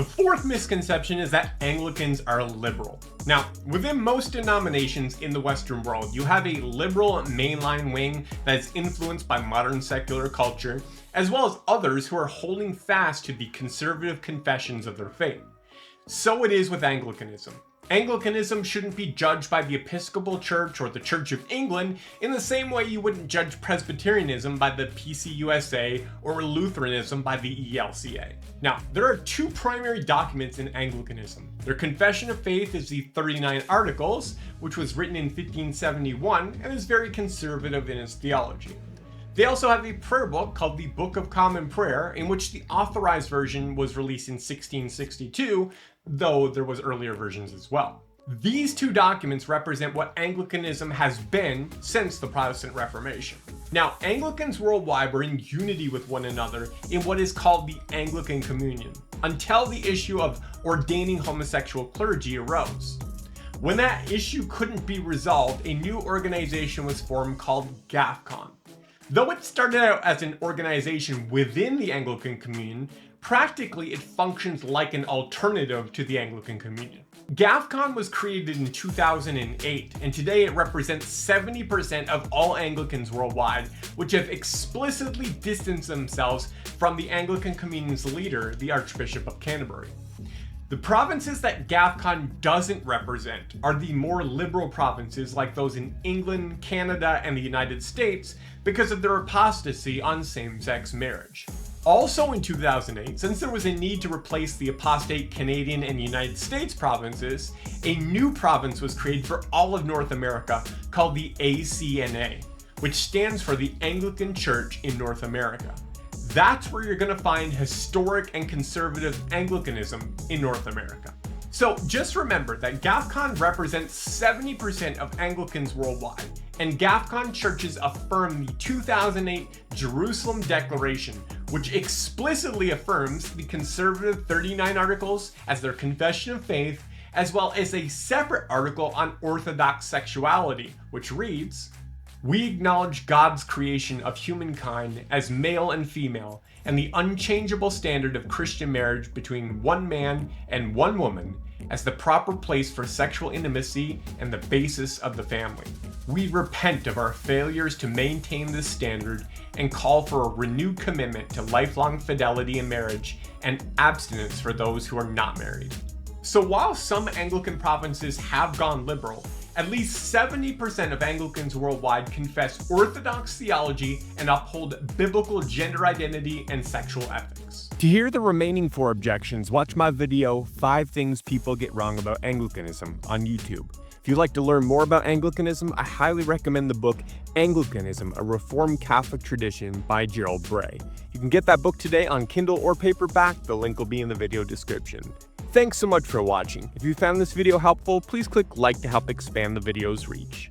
The fourth misconception is that Anglicans are liberal. Now, within most denominations in the Western world, you have a liberal mainline wing that is influenced by modern secular culture, as well as others who are holding fast to the conservative confessions of their faith. So it is with Anglicanism. Anglicanism shouldn't be judged by the Episcopal Church or the Church of England in the same way you wouldn't judge Presbyterianism by the PCUSA or Lutheranism by the ELCA. Now, there are two primary documents in Anglicanism. Their confession of faith is the 39 Articles, which was written in 1571 and is very conservative in its theology. They also have a prayer book called the Book of Common Prayer, in which the authorized version was released in 1662, though there was earlier versions as well. These two documents represent what Anglicanism has been since the Protestant Reformation. Now, Anglicans worldwide were in unity with one another in what is called the Anglican Communion, until the issue of ordaining homosexual clergy arose. When that issue couldn't be resolved, a new organization was formed called GAFCON. Though it started out as an organization within the Anglican Communion, practically it functions like an alternative to the Anglican Communion. GAFCON was created in 2008, and today it represents 70% of all Anglicans worldwide, which have explicitly distanced themselves from the Anglican Communion's leader, the Archbishop of Canterbury. The provinces that GAFCON doesn't represent are the more liberal provinces like those in England, Canada, and the United States because of their apostasy on same-sex marriage. Also in 2008, since there was a need to replace the apostate Canadian and United States provinces, a new province was created for all of North America called the ACNA, which stands for the Anglican Church in North America. That's where you're going to find historic and conservative Anglicanism in North America. So just remember that GAFCON represents 70% of Anglicans worldwide, and GAFCON churches affirm the 2008 Jerusalem Declaration, which explicitly affirms the conservative 39 Articles as their confession of faith, as well as a separate article on orthodox sexuality, which reads, "We acknowledge God's creation of humankind as male and female, and the unchangeable standard of Christian marriage between one man and one woman as the proper place for sexual intimacy and the basis of the family. We repent of our failures to maintain this standard and call for a renewed commitment to lifelong fidelity in marriage and abstinence for those who are not married." So while some Anglican provinces have gone liberal, at least 70% of Anglicans worldwide confess orthodox theology and uphold biblical gender identity and sexual ethics. To hear the remaining 4 objections, watch my video, 5 Things People Get Wrong About Anglicanism, on YouTube. If you'd like to learn more about Anglicanism, I highly recommend the book Anglicanism, a Reformed Catholic Tradition by Gerald Bray. You can get that book today on Kindle or paperback. The link will be in the video description. Thanks so much for watching. If you found this video helpful, please click like to help expand the video's reach.